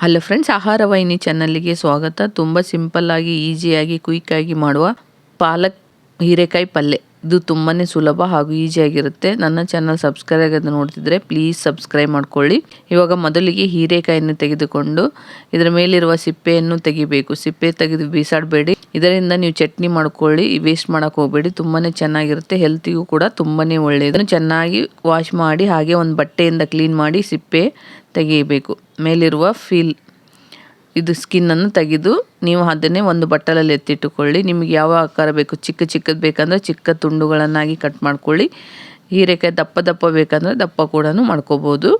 Hello friends, ಆಹಾರ ವಾಹಿನಿ ಚಾನಲ್ಗೆ ಸ್ವಾಗತ. ತುಂಬ ಸಿಂಪಲ್ಲಾಗಿ ಈಸಿಯಾಗಿ ಕ್ವಿಕ್ಕಾಗಿ ಮಾಡುವ ಪಾಲಕ್ ಹೀರೆಕಾಯಿ ಪಲ್ಯ. ಇದು ತುಂಬಾ ಸುಲಭ ಹಾಗೂ ಈಸಿಯಾಗಿರುತ್ತೆ. ನನ್ನ ಚಾನಲ್ ಸಬ್ಸ್ಕ್ರೈಬ್ ಆಗೋದು ನೋಡ್ತಿದ್ರೆ ಪ್ಲೀಸ್ ಸಬ್ಸ್ಕ್ರೈಬ್ ಮಾಡ್ಕೊಳ್ಳಿ. ಇವಾಗ ಮೊದಲಿಗೆ ಹೀರೆಕಾಯಿಯನ್ನು ತೆಗೆದುಕೊಂಡು ಇದರ ಮೇಲಿರುವ ಸಿಪ್ಪೆಯನ್ನು ತೆಗಿಬೇಕು. ಸಿಪ್ಪೆ ತೆಗೆದು ಬೀಸಾಡಬೇಡಿ. ಇದರಿಂದ ನೀವು ಚಟ್ನಿ ಮಾಡ್ಕೊಳ್ಳಿ, ವೇಸ್ಟ್ ಮಾಡೋಕೆ ಹೋಗಬೇಡಿ. ತುಂಬಾ ಚೆನ್ನಾಗಿರುತ್ತೆ, ಹೆಲ್ತಿಗೂ ಕೂಡ ತುಂಬಾ ಒಳ್ಳೆಯದು. ಚೆನ್ನಾಗಿ ವಾಶ್ ಮಾಡಿ ಹಾಗೆ ಒಂದು ಬಟ್ಟೆಯಿಂದ ಕ್ಲೀನ್ ಮಾಡಿ ಸಿಪ್ಪೆ ತೆಗೆಯಬೇಕು. ಮೇಲಿರುವ ಇದು ಸ್ಕಿನ್ನನ್ನು ತೆಗೆದು ನೀವು ಅದನ್ನೇ ಒಂದು ಬಟ್ಟಲಲ್ಲಿ ಎತ್ತಿಟ್ಟುಕೊಳ್ಳಿ. ನಿಮಗೆ ಯಾವ ಆಕಾರ ಬೇಕು, ಚಿಕ್ಕದು ಬೇಕಂದರೆ ಚಿಕ್ಕ ತುಂಡುಗಳನ್ನಾಗಿ ಕಟ್ ಮಾಡ್ಕೊಳ್ಳಿ. ಹೀರೆಕಾಯಿ ದಪ್ಪ ಬೇಕಂದರೆ ದಪ್ಪ ಕೂಡ ಮಾಡ್ಕೋಬೋದು.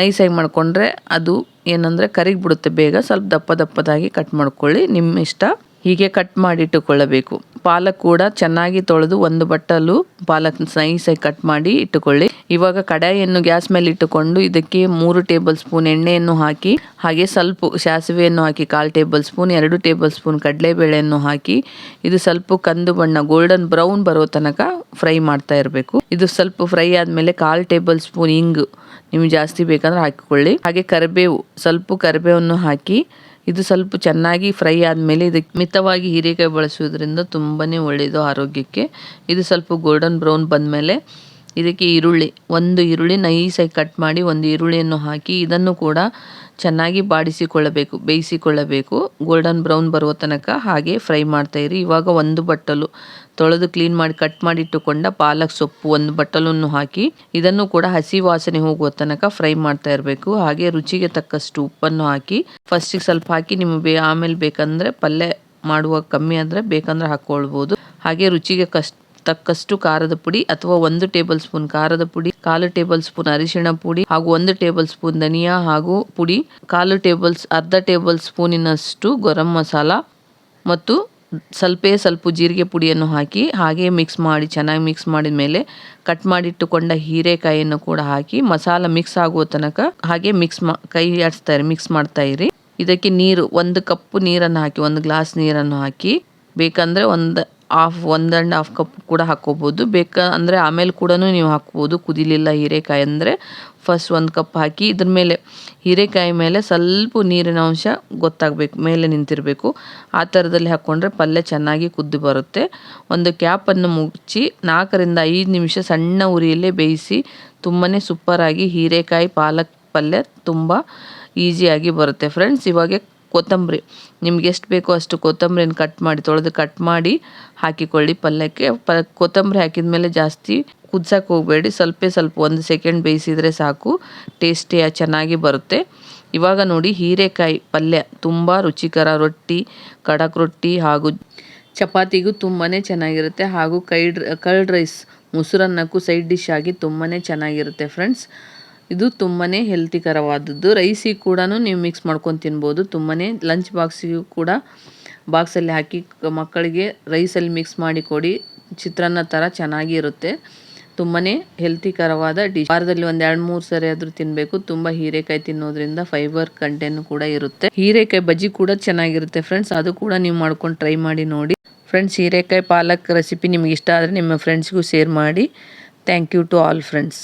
ನೈಸಾಗಿ ಮಾಡಿಕೊಂಡ್ರೆ ಅದು ಏನಂದರೆ ಕರಿಗಿಬಿಡುತ್ತೆ ಬೇಗ. ಸ್ವಲ್ಪ ದಪ್ಪದಾಗಿ ಕಟ್ ಮಾಡ್ಕೊಳ್ಳಿ, ನಿಮ್ಮ ಇಷ್ಟ. ಹೀಗೆ ಕಟ್ ಮಾಡಿಟ್ಟುಕೊಳ್ಳಬೇಕು. ಪಾಲಕ್ ಕೂಡ ಚೆನ್ನಾಗಿ ತೊಳೆದು ಒಂದು ಬಟ್ಟಲು ಪಾಲಕ್ ನೈಸಾಗಿ ಕಟ್ ಮಾಡಿ ಇಟ್ಟುಕೊಳ್ಳಿ. ಇವಾಗ ಕಡಾಯಿಯನ್ನು ಗ್ಯಾಸ್ ಮೇಲೆ ಇಟ್ಟುಕೊಂಡು ಇದಕ್ಕೆ 3 ಟೇಬಲ್ ಸ್ಪೂನ್ ಎಣ್ಣೆಯನ್ನು ಹಾಕಿ, ಹಾಗೆ ಸ್ವಲ್ಪ ಸಾಸಿವೆಯನ್ನು ಹಾಕಿ 1/4 ಟೇಬಲ್ ಸ್ಪೂನ್, 2 ಟೇಬಲ್ ಸ್ಪೂನ್ ಕಡಲೆಬೇಳೆಯನ್ನು ಹಾಕಿ ಇದು ಸ್ವಲ್ಪ ಕಂದು ಬಣ್ಣ ಗೋಲ್ಡನ್ ಬ್ರೌನ್ ಬರೋ ತನಕ ಫ್ರೈ ಮಾಡ್ತಾ ಇರಬೇಕು. ಇದು ಸ್ವಲ್ಪ ಫ್ರೈ ಆದಮೇಲೆ 1/4 ಟೇಬಲ್ ಸ್ಪೂನ್ ಇಂಗು ನಿಮ್ಗೆ ಜಾಸ್ತಿ ಬೇಕಂದ್ರೆ ಹಾಕಿಕೊಳ್ಳಿ. ಹಾಗೆ ಕರಿಬೇವನ್ನು ಹಾಕಿ ಇದು ಸ್ವಲ್ಪ ಚೆನ್ನಾಗಿ ಫ್ರೈ ಆದಮೇಲೆ ಇದಕ್ಕೆ ಮಿತವಾಗಿ ಹೀರೆಕಾಯಿ ಬಳಸುವುದರಿಂದ ತುಂಬಾ ಒಳ್ಳೆಯದು ಆರೋಗ್ಯಕ್ಕೆ. ಇದು ಸ್ವಲ್ಪ ಗೋಲ್ಡನ್ ಬ್ರೌನ್ ಬಂದಮೇಲೆ ಇದಕ್ಕೆ ಒಂದು ಈರುಳ್ಳಿ ನೈಸಾಗಿ ಕಟ್ ಮಾಡಿ ಒಂದು ಈರುಳ್ಳಿಯನ್ನು ಹಾಕಿ ಇದನ್ನು ಕೂಡ ಚೆನ್ನಾಗಿ ಬೇಯಿಸಿಕೊಳ್ಳಬೇಕು. ಗೋಲ್ಡನ್ ಬ್ರೌನ್ ಬರುವ ತನಕ ಹಾಗೆ ಫ್ರೈ ಮಾಡ್ತಾಯಿರಿ. ಇವಾಗ ಒಂದು ಬಟ್ಟಲು ತೊಳೆದು ಕ್ಲೀನ್ ಮಾಡಿ ಕಟ್ ಮಾಡಿ ಇಟ್ಟುಕೊಂಡ ಪಾಲಕ್ ಸೊಪ್ಪು ಒಂದು ಬಟ್ಟಲನ್ನು ಹಾಕಿ ಇದನ್ನು ಕೂಡ ಹಸಿ ವಾಸನೆ ಹೋಗುವ ತನಕ ಫ್ರೈ ಮಾಡ್ತಾ ಇರಬೇಕು. ಹಾಗೆ ರುಚಿಗೆ ತಕ್ಕಷ್ಟು ಉಪ್ಪನ್ನು ಹಾಕಿ ಫಸ್ಟಿಗೆ ಸ್ವಲ್ಪ ಹಾಕಿ ನಿಮಗೆ ಆಮೇಲೆ ಬೇಕಂದರೆ ಪಲ್ಯ ಮಾಡುವ ಕಮ್ಮಿ ಆದರೆ ಬೇಕಂದ್ರೆ ಹಾಕ್ಕೊಳ್ಬೋದು. ಹಾಗೆ ರುಚಿಗೆ ತಕ್ಕಷ್ಟು ಖಾರದ ಪುಡಿ ಅಥವಾ 1 ಟೇಬಲ್ ಸ್ಪೂನ್ ಖಾರದ ಪುಡಿ, 1/4 ಟೇಬಲ್ ಸ್ಪೂನ್ ಅರಿಶಿಣ ಪುಡಿ ಹಾಗೂ 1 ಟೇಬಲ್ ಸ್ಪೂನ್ ಧನಿಯಾ ಹಾಗೂ ಪುಡಿ, ಅರ್ಧ ಟೇಬಲ್ ಸ್ಪೂನಿನಷ್ಟು ಗರಂ ಮಸಾಲ ಮತ್ತು ಸ್ವಲ್ಪ ಜೀರಿಗೆ ಪುಡಿಯನ್ನು ಹಾಕಿ ಹಾಗೆ ಚೆನ್ನಾಗಿ ಮಿಕ್ಸ್ ಮಾಡಿದ ಮೇಲೆ ಕಟ್ ಮಾಡಿಟ್ಟುಕೊಂಡ ಹೀರೆಕಾಯಿಯನ್ನು ಕೂಡ ಹಾಕಿ ಮಸಾಲ ಮಿಕ್ಸ್ ಆಗುವ ತನಕ ಹಾಗೆ ಮಿಕ್ಸ್ ಮಾಡ್ತಾ ಇರಿ. ಇದಕ್ಕೆ ನೀರು 1 ಕಪ್ ನೀರನ್ನು ಹಾಕಿ 1 ಗ್ಲಾಸ್ ನೀರನ್ನು ಹಾಕಿ ಬೇಕಂದರೆ 1.5 ಕಪ್ ಕೂಡ ಹಾಕ್ಕೋಬೋದು. ಬೇಕಂದರೆ ಆಮೇಲೆ ಕೂಡ ನೀವು ಹಾಕ್ಬೋದು. ಕುದಿಲಿಲ್ಲ ಹೀರೆಕಾಯಿ ಅಂದರೆ ಫಸ್ಟ್ 1 ಕಪ್ ಹಾಕಿ ಇದ್ರ ಮೇಲೆ ಹೀರೆಕಾಯಿ ಮೇಲೆ ಸ್ವಲ್ಪ ನೀರಿನ ಅಂಶ ಗೊತ್ತಾಗಬೇಕು, ಮೇಲೆ ನಿಂತಿರಬೇಕು. ಆ ಥರದಲ್ಲಿ ಹಾಕ್ಕೊಂಡ್ರೆ ಪಲ್ಯ ಚೆನ್ನಾಗಿ ಕುದ್ದು ಬರುತ್ತೆ. ಒಂದು ಕ್ಯಾಪನ್ನು ಮುಚ್ಚಿ 4 ರಿಂದ 5 ನಿಮಿಷ ಸಣ್ಣ ಉರಿಯಲ್ಲೇ ಬೇಯಿಸಿ ತುಂಬಾ ಸೂಪರಾಗಿ ಹೀರೆಕಾಯಿ ಪಾಲಕ್ ಪಲ್ಯ ತುಂಬ ಈಸಿಯಾಗಿ ಬರುತ್ತೆ ಫ್ರೆಂಡ್ಸ್. ಇವಾಗ ಕೊತ್ತಂಬರಿ ನಿಮ್ಗೆ ಎಷ್ಟು ಬೇಕೋ ಅಷ್ಟು ಕೊತ್ತಂಬರಿನ ತೊಳೆದು ಕಟ್ ಮಾಡಿ ಹಾಕಿಕೊಳ್ಳಿ ಪಲ್ಯಕ್ಕೆ. ಕೊತ್ತಂಬರಿ ಹಾಕಿದ ಮೇಲೆ ಜಾಸ್ತಿ ಕುದ್ಸಕ್ಕೆ ಹೋಗಬೇಡಿ, ಸ್ವಲ್ಪ 1 ಸೆಕೆಂಡ್ ಬೇಯಿಸಿದರೆ ಸಾಕು, ಟೇಸ್ಟಿಯಾಗಿ ಚೆನ್ನಾಗಿ ಬರುತ್ತೆ. ಇವಾಗ ನೋಡಿ ಹೀರೆಕಾಯಿ ಪಲ್ಯ ತುಂಬ ರುಚಿಕರ ಖಡಕ್ ರೊಟ್ಟಿ ಹಾಗೂ ಚಪಾತಿಗೂ ತುಂಬಾ ಚೆನ್ನಾಗಿರುತ್ತೆ. ಹಾಗೂ ಕರ್ಡ್ ರೈಸ್ ಮೊಸರನ್ನಕ್ಕೂ ಸೈಡ್ ಡಿಶ್ ಆಗಿ ತುಂಬಾ ಚೆನ್ನಾಗಿರುತ್ತೆ ಫ್ರೆಂಡ್ಸ್. ಇದು ತುಂಬಾ ಹೆಲ್ತಿಕರವಾದದ್ದು. ರೈಸಿಗೆ ಕೂಡ ನೀವು ಮಿಕ್ಸ್ ಮಾಡ್ಕೊಂಡು ತಿನ್ಬೋದು. ತುಂಬಾ ಲಂಚ್ ಬಾಕ್ಸಿಗೂ ಕೂಡ ಬಾಕ್ಸಲ್ಲಿ ಹಾಕಿ ಮಕ್ಕಳಿಗೆ ರೈಸಲ್ಲಿ ಮಿಕ್ಸ್ ಮಾಡಿ ಕೊಡಿ. ಚಿತ್ರಾನ್ನ ಥರ ಚೆನ್ನಾಗಿ ಇರುತ್ತೆ. ತುಂಬಾ ಹೆಲ್ತಿಕರವಾದ ಡಿಶ್. ವಾರದಲ್ಲಿ 2-3 ಸರಿ ಆದರೂ ತಿನ್ನಬೇಕು. ತುಂಬ ಹೀರೆಕಾಯಿ ತಿನ್ನೋದ್ರಿಂದ ಫೈಬರ್ ಕಂಟೆಂಟ್ ಕೂಡ ಇರುತ್ತೆ. ಹೀರೆಕಾಯಿ ಬಜ್ಜಿ ಕೂಡ ಚೆನ್ನಾಗಿರುತ್ತೆ ಫ್ರೆಂಡ್ಸ್, ಅದು ಕೂಡ ನೀವು ಮಾಡ್ಕೊಂಡು ಟ್ರೈ ಮಾಡಿ ನೋಡಿ ಫ್ರೆಂಡ್ಸ್. ಹೀರೆಕಾಯಿ ಪಾಲಕ್ ರೆಸಿಪಿ ನಿಮಗೆ ಇಷ್ಟ ಆದರೆ ನಿಮ್ಮ ಫ್ರೆಂಡ್ಸ್ಗೂ ಶೇರ್ ಮಾಡಿ. Thank you to all friends.